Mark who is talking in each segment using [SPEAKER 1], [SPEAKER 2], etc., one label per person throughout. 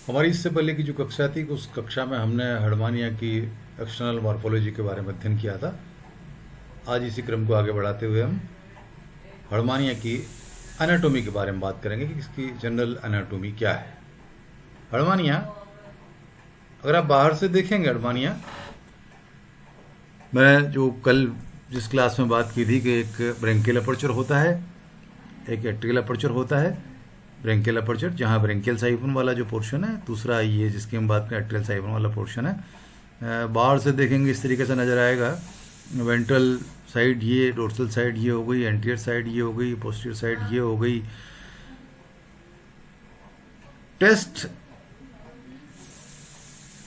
[SPEAKER 1] हमारी इससे पहले की जो कक्षा थी उस कक्षा में हमने हर्डमानिया की एक्सटर्नल मॉर्फोलॉजी के बारे में अध्ययन किया था। आज इसी क्रम को आगे बढ़ाते हुए हम हर्डमानिया की एनाटॉमी के बारे में बात करेंगे कि इसकी जनरल एनाटॉमी क्या है। हर्डमानिया, अगर आप बाहर से देखेंगे हर्डमानिया, मैं जो कल जिस क्लास में बात की थी कि एक ब्रेंकियल अपर्चर होता है, एक एट्रियल अपर्चर होता है। ब्रेंकियल अपर्चर जहाँ ब्रेंकियल साइफन वाला जो पोर्शन है, दूसरा ये जिसकी हम बात करें एट्रियल साइफन वाला पोर्शन है। बाहर से देखेंगे इस तरीके से नज़र आएगा। वेंट्रल साइड ये, डोर्सल साइड ये हो गई, एंटीरियर साइड ये हो गई, पोस्टीरियर साइड ये हो गई। टेस्ट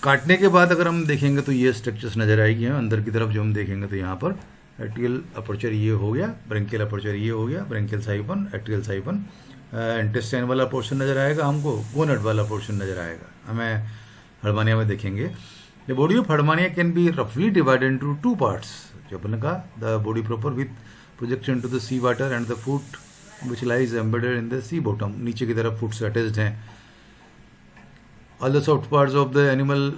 [SPEAKER 1] काटने के बाद अगर हम देखेंगे तो ये स्ट्रक्चर्स नज़र आएगी। अंदर की तरफ जो हम देखेंगे तो यहाँ पर एट्रियल अपर्चर ये हो गया, ब्रेंकियल अपर्चर ये हो गया, branchial siphon, atrial siphon. Intestine वाला पोर्शन नज़र आएगा, हमको गोनट वाला पोर्शन नज़र आएगा। हमें हर्डमानिया में देखेंगे the body of Herdmania can be रफली डिवाइडेड इनटू टू पार्ट्स। जो अपने कहा, the body proper with projection to the sea water and the foot which lies embedded in the sea bottom. नीचे की तरफ फुट से अटैच्ड हैं। All the soft parts of the animal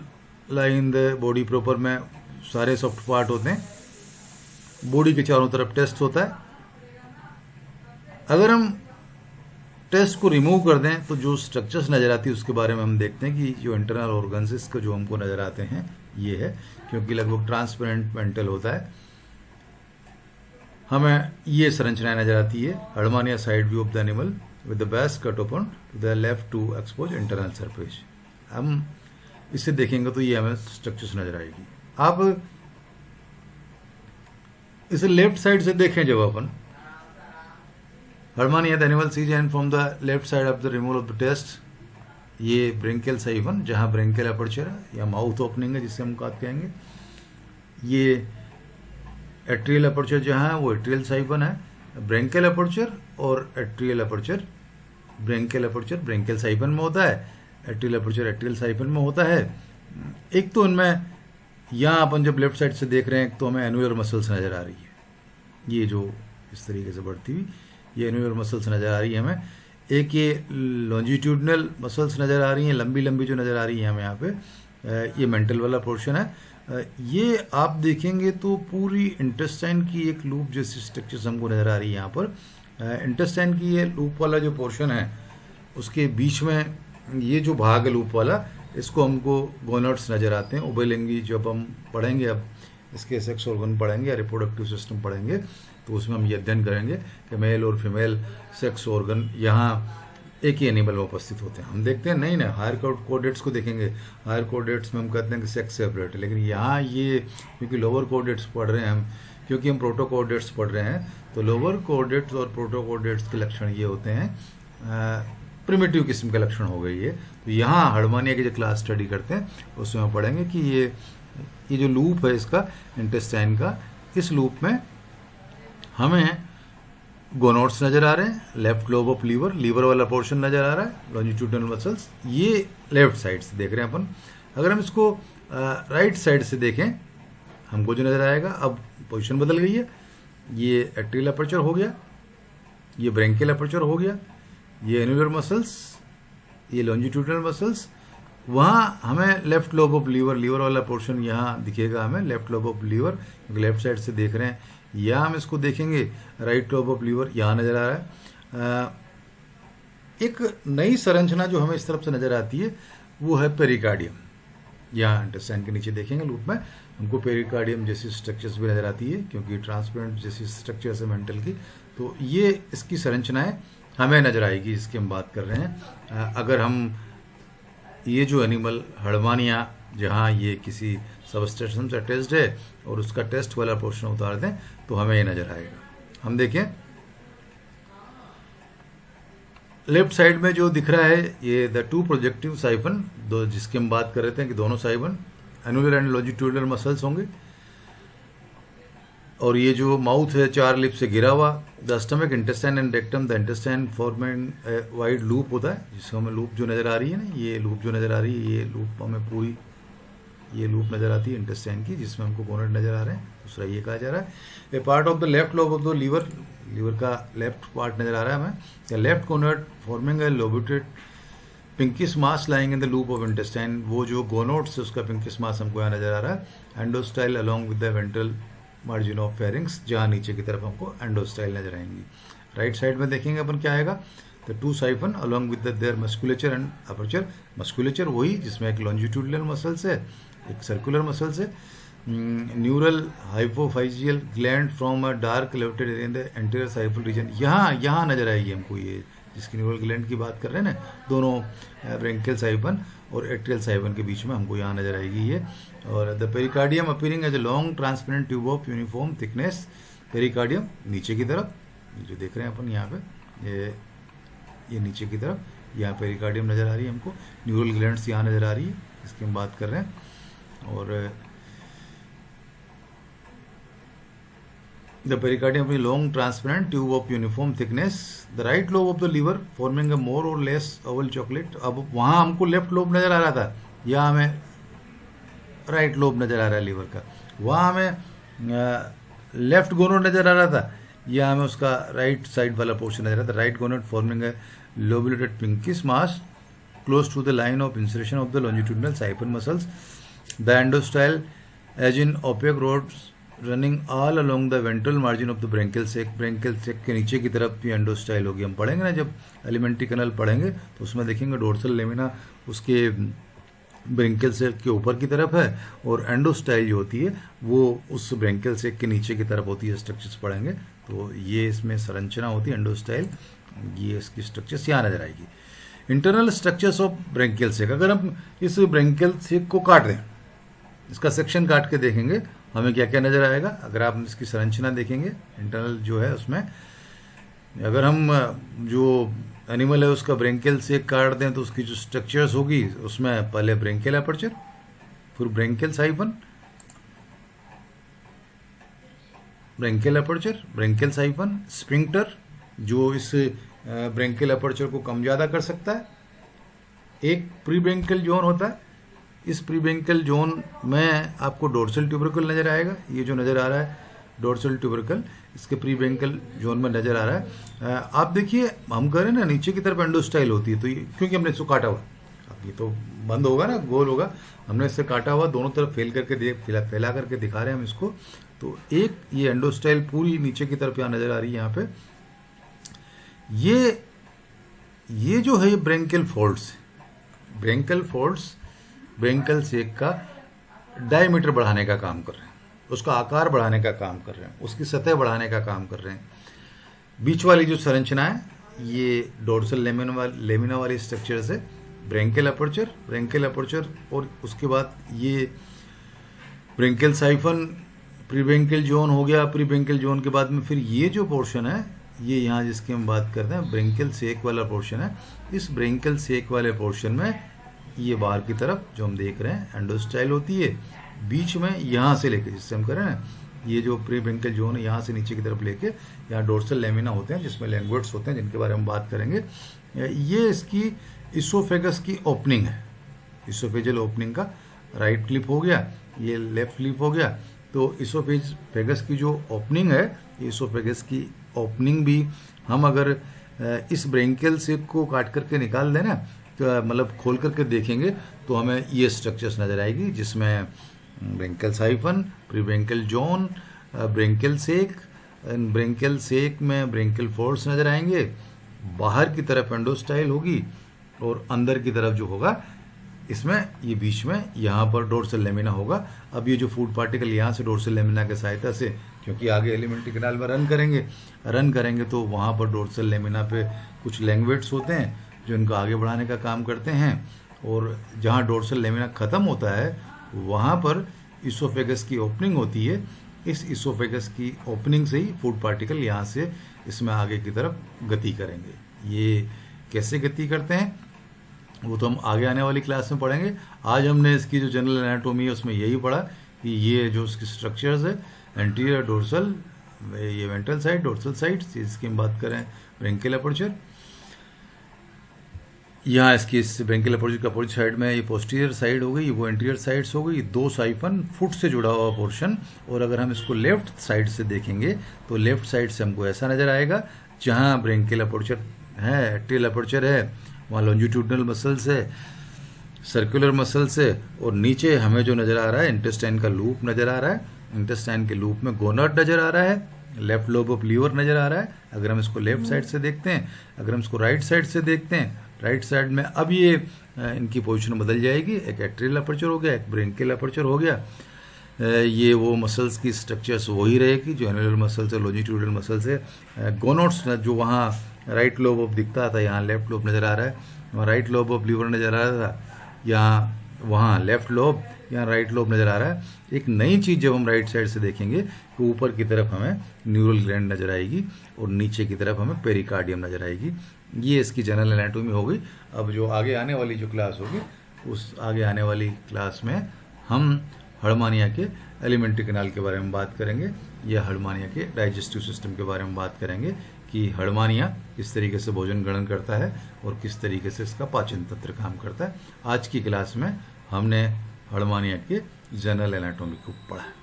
[SPEAKER 1] lie in the body proper में सारे soft part होते हैं। Body के चारों तरफ टेस्ट होता है। अगर हम टेस्ट को रिमूव कर दें तो जो स्ट्रक्चर्स नज़र आती है उसके बारे में हम देखते हैं कि जो इंटरनल ऑर्गन्स इसको जो हमको नज़र आते हैं ये है, क्योंकि लगभग ट्रांसपेरेंट मेंटल होता है। हमें ये संरचनाएं नज़र आती है। Herdmania side view of the animal with the base cut open to the left to expose internal surface. हम इसे देखेंगे तो ये हमें स्ट्रक्चर्स नज़र आएगी। आप इसे लेफ्ट साइड से देखें, जब अपन Herdmania the animal sees and from the left side of the removal of the test, ये ब्रेंकियल साइफन जहाँ ब्रेंकियल अपर्चर है या माउथ ओपनिंग है जिससे हम कहेंगे। ये एट्रियल अपर्चर जहाँ है वो एट्रियल साइफन है। ब्रेंकियल अपर्चर और atrial aperture, branchial aperture branchial siphon में होता है, एट्रियल अपर्चर एट्रियल साइफन में होता है। एक तो उनमें यहाँ अपन जब लेफ्ट साइड से देख रहे हैं तो हमें एनुलर मसल्स नज़र आ रही है। ये जो इस तरीके से बढ़ती हुई ये एनुलर मसल्स नज़र आ रही है हमें। एक ये लॉन्जिट्यूडनल मसल्स नज़र आ रही हैं, लंबी लंबी जो नज़र आ रही हैं हमें यहाँ पे। ये मेंटल वाला पोर्शन है। ये आप देखेंगे तो पूरी इंटेस्टाइन की एक लूप जैसी स्ट्रक्चर्स हमको नज़र आ रही है यहाँ पर। इंटेस्टाइन की ये लूप वाला जो पोर्शन है उसके बीच में ये जो भाग है लूप वाला, इसको हमको गोनट्स नज़र आते हैं। उभयलिंगी जब हम पढ़ेंगे, अब इसके सेक्स ऑर्गन पढ़ेंगे या रिप्रोडक्टिव सिस्टम पढ़ेंगे तो उसमें हम ये अध्ययन करेंगे कि मेल और फीमेल सेक्स ऑर्गन यहाँ एक ही एनिमल में उपस्थित होते हैं। हम देखते हैं नहीं ना, हायर कोर्डेट्स को देखेंगे, हायर कोर्डेट्स में हम कहते हैं कि सेक्स सेपरेट है, लेकिन यहाँ ये क्योंकि लोअर कोर्डेट्स पढ़ रहे हैं हम, क्योंकि हम प्रोटोकोर्डेट्स पढ़ रहे हैं, तो लोअर कोर्डेट्स और प्रोटोकोर्डेट्स के लक्षण ये होते हैं, प्रिमिटिव किस्म के लक्षण हो गई है। तो यहाँ हर्डमानिया की जो क्लास स्टडी करते हैं उसमें हम पढ़ेंगे कि ये जो लूप है इसका इंटेस्टाइन का, इस लूप में हमें गोनोड्स नज़र आ रहे हैं। Left lobe of liver, liver वाला पोर्शन नज़र आ रहा है, लॉन्जिट्यूडनल मसल्स ये लेफ्ट साइड से देख रहे हैं अपन। अगर हम इसको राइट साइड से देखें हमको जो नज़र आएगा, अब पोजीशन बदल गई है। ये एट्रियल अपर्चर हो गया, ये ब्रेंकियल अपर्चर हो गया, ये एनुलर मसल्स, ये लॉन्जिट्यूडनल मसल्स। वहाँ हमें left lobe of liver, liver वाला पोर्शन यहाँ दिखेगा हमें, लेफ्ट लोब ऑफ लीवर, क्योंकि लेफ्ट साइड से देख रहे हैं। यहाँ हम इसको देखेंगे, राइट लोब ऑफ लीवर यहाँ नज़र आ रहा है। एक नई संरचना जो हमें इस तरफ से नज़र आती है वो है पेरिकार्डियम। यहाँ इंटेस्टाइन के नीचे देखेंगे लूप में हमको पेरिकार्डियम जैसी स्ट्रक्चर्स भी नज़र आती है, क्योंकि ट्रांसपेरेंट जैसी स्ट्रक्चर्स है मेंटल की। तो ये इसकी संरचनाएं हमें नज़र आएगी, इसकी हम बात कर रहे हैं। अगर हम ये जो एनिमल हर्डमानिया जहाँ ये किसी सबस्टेशन से अटैच्ड है और उसका टेस्ट वाला पोर्शन उतार दें तो हमें ये नज़र आएगा। हम देखें लेफ्ट साइड में जो दिख रहा है ये द टू प्रोजेक्टिव साइफन, दो जिसकी हम बात कर रहे थे कि दोनों siphon annular and longitudinal muscles होंगे। और ये जो माउथ है चार लिप से घिरा हुआ, the stomach, intestine and rectum, the intestine forming wide loop होता है, जिसको हमें लूप जो नज़र आ रही है ना, ये लूप जो नज़र आ रही है, ये लूप हमें पूरी ये लूप नज़र आती है इंटेस्टाइन की, जिसमें हमको गोनेट नज़र आ रहे हैं। दूसरा ये कहा जा रहा है a part of the left lobe of the liver, liver का लेफ्ट पार्ट नज़र आ रहा है हमें। Left gonad forming a lobulated pinkish mass lying in the loop of intestine, वो जो गोनोड्स है उसका पिंकिश मास हमको यहाँ नजर आ रहा है। Endostyle along with the ventral margin of pharynx, जहाँ नीचे की तरफ हमको एंडोस्टाइल नजर आएंगी। राइट साइड में देखेंगे अपन क्या आएगा, तो two siphon along with their musculature and aperture. Musculature वही जिसमें एक लॉन्जिट्यूडिनल मसल्स है, एक सर्कुलर मसल्स है। Neural hypophysial gland from a dark lefted area in the anterior siphal region, यहाँ नजर आएगी हमको, ये जिसकी न्यूरल ग्लैंड की बात कर रहे हैं ना, दोनों ब्रेंकियल साइफन और एट्रियल साइफन के बीच में हमको यहाँ नजर आएगी ये। और the pericardium appearing as a long transparent tube of uniform thickness. Pericardium नीचे की तरफ, जो देख रहे हैं अपन यहाँ पे, ये नीचे की तरफ, यहाँ पेरिकार्डियम नजर आ रही है हमको। न्यूरल ग्लैंड्स यहाँ नजर आ रही है, इसकी हम बात कर रहे हैं। और the pericardium is long transparent tube of uniform thickness, the right lobe of the liver forming a more or less oval chocolate। अब वहाँ हमको लेफ्ट लोब नजर आ रहा था, यहाँ हमें राइट लोब नजर आ रहा है लीवर का। वहाँ हमें लेफ्ट गोनोड नजर आ रहा था, यहाँ हमें उसका राइट साइड वाला पोर्शन नजर आ रहा था। Right gonad forming a lobulated pinkish mass close to the line of insertion of the longitudinal siphon muscles, the endostyle as in opaque rods running all along the ventral margin of the branchial sac. Branchial sac के नीचे की तरफ भी endostyle होगी। हम पढ़ेंगे ना, जब एलिमेंट्री कैनल पढ़ेंगे तो उसमें देखेंगे डोर्सल लेमिना उसके ब्रेंकियल सेक के ऊपर की तरफ है, और एंडोस्टाइल जो होती है वो उस ब्रेंकियल सेक के नीचे की तरफ होती है। स्ट्रक्चर्स पढ़ेंगे तो ये इसमें संरचना होती है एंडोस्टाइल, ये इसकी स्ट्रक्चर्स यहाँ नजर आएगी। इंटरनल स्ट्रक्चर्स ऑफ ब्रेंकियल सेक, अगर हम इस ब्रेंकियल सेक को काट दें, इसका सेक्शन काट के देखेंगे हमें क्या क्या नजर आएगा। अगर आप इसकी संरचना देखेंगे इंटरनल जो है उसमें, अगर हम जो एनिमल है उसका ब्रेंकियल सेक काट दें तो उसकी जो स्ट्रक्चर्स होगी उसमें पहले ब्रेंकियल अपर्चर, फिर branchial siphon, branchial aperture, branchial siphon, sphincter जो इस ब्रेंकियल अपर्चर को कम ज्यादा कर सकता है। एक प्री ब्रेंकियल जोन होता है, इस प्रीब्रेंकियल जोन में आपको डोर्सल ट्यूबरकल नजर आएगा। ये जो नजर आ रहा है डोर्सल ट्यूबरकल, इसके प्रीब्रेंकियल जोन में नजर आ रहा है। आप देखिए हम कह रहे हैं ना नीचे की तरफ एंडोस्टाइल होती है, तो ये क्योंकि हमने इसको काटा हुआ, अब ये तो बंद होगा ना, गोल होगा, हमने इससे काटा हुआ, दोनों तरफ फैला करके दिखा रहे हैं हम इसको। तो एक ये एंडोस्टाइल पूरी नीचे की तरफ यहाँ नजर आ रही है। यहाँ पे ये जो है ये branchial folds, branchial folds branchial sac का डायमीटर बढ़ाने का काम कर रहे हैं, उसका आकार बढ़ाने का काम कर रहे हैं, उसकी सतह बढ़ाने का काम कर रहे हैं। बीच वाली जो संरचना है ये डोर्सल लेमिना वाली स्ट्रक्चर से ब्रेंकियल अपर्चर, और उसके बाद ये ब्रेंकियल साइफन, प्रीब्रेंकियल जोन हो गया। प्रीब्रेंकियल जोन के बाद में फिर ये जो पोर्शन है, ये यहाँ जिसकी हम बात करते हैं ब्रेंकियल सेक वाला पोर्शन है। इस ब्रेंकियल सेक वाले पोर्शन में ये बाहर की तरफ जो हम देख रहे हैं एंडोस्टाइल होती है, बीच में यहाँ से लेके, जिससे हम कह रहे हैं ये जो प्री ब्रेंकियल जोन है यहाँ से नीचे की तरफ लेके यहाँ डोर्सल लेमिना होते हैं जिसमें लैंग्वेट्स होते हैं, जिनके बारे में बात करेंगे। ये इसकी इसोफेगस की ओपनिंग है, इसोफेजल ओपनिंग का राइट क्लिप हो गया, ये लेफ्ट क्लिप हो गया। तो इसोफेगस की जो ओपनिंग है, इसोफेगस की ओपनिंग भी हम अगर इस ब्रेंकियल सेक को काट करके निकाल दें ना, मतलब खोल करके देखेंगे तो हमें ये स्ट्रक्चर्स नजर आएगी, जिसमें branchial siphon, pre branchial zone, branchial sac, branchial sac में ब्रेंकियल फोर्स नजर आएंगे, बाहर की तरफ एंडोस्टाइल होगी, और अंदर की तरफ जो होगा इसमें ये बीच में यहाँ पर डोर्सल लेमिना होगा। अब ये जो फूड पार्टिकल यहाँ से डोर्सल लेमिना की सहायता से, क्योंकि आगे एलिमेंट्री कैनाल में रन करेंगे तो वहाँ पर डोर्सल लेमिना पे कुछ लैंग्वेट्स होते हैं जो इनको आगे बढ़ाने का काम करते हैं, और जहाँ डोर्सल लेमिना ख़त्म होता है वहाँ पर इसोफेगस की ओपनिंग होती है। इस इसोफेगस की ओपनिंग से ही फूड पार्टिकल यहाँ से इसमें आगे की तरफ गति करेंगे। ये कैसे गति करते हैं वो तो हम आगे आने वाली क्लास में पढ़ेंगे। आज हमने इसकी जो जनरल एनाटोमी है उसमें यही पढ़ा कि ये जो इसकी स्ट्रक्चर्स है, एंटीरियर डोर्सल, ये वेंट्रल साइड, डोर्सल साइड, जिसकी हम बात करें ब्रेंकियल अपर्चर, यहाँ इसकी इस ब्रेंकियल अपर्चर का अपोजिट साइड में ये पोस्टीरियर साइड हो गई, वो एंटीरियर साइड्स हो गई, दो साइफन, फुट से जुड़ा हुआ पोर्शन। और अगर हम इसको लेफ्ट साइड से देखेंगे तो लेफ्ट साइड से हमको ऐसा नजर आएगा, जहाँ ब्रेंकियल अपर्चर है, एट्रियल अपर्चर है, वहाँ लॉन्जिट्यूडनल मसल्स है, सर्कुलर मसल्स है, और नीचे हमें जो नज़र आ रहा है इंटेस्टाइन का लूप नज़र आ रहा है। इंटेस्टाइन के लूप में गोनाड नज़र आ रहा है, लेफ्ट लोब ऑफ लीवर नज़र आ रहा है। अगर हम इसको लेफ्ट साइड से देखते हैं, अगर हम इसको राइट साइड से देखते हैं, राइट साइड में अब ये इनकी पोजीशन बदल जाएगी। एक एट्रियल अपर्चर हो गया, एक ब्रेंकियल अपर्चर हो गया। ये वो मसल्स की स्ट्रक्चर्स वही रहेगी जो एनुलर मसल्स है, लॉन्जिट्यूडनल मसल्स है। गोनोड्स जो वहाँ राइट लोब ऑफ दिखता था, यहाँ लेफ्ट लोब नज़र आ रहा है। वहाँ राइट लोब ऑफ लीवर नज़र आ रहा था, यहाँ वहाँ लेफ्ट लोब, यहाँ राइट लोब नज़र आ रहा है। एक नई चीज़ जब हम राइट साइड से देखेंगे कि ऊपर की तरफ हमें न्यूरल ग्लैंड नज़र आएगी और नीचे की तरफ हमें पेरिकार्डियम नज़र आएगी। ये इसकी जनरल एनाटॉमी हो गई। अब जो आगे आने वाली जो क्लास होगी, उस आगे आने वाली क्लास में हम हर्मानिया के एलिमेंट्री कैनाल के बारे में बात करेंगे, या हर्मानिया के डाइजेस्टिव सिस्टम के बारे में बात करेंगे कि हर्मानिया किस तरीके से भोजन ग्रहण करता है और किस तरीके से इसका पाचन तंत्र काम करता है। आज की क्लास में हमने हर्मानिया के जनरल एनाटॉमी को पढ़ा।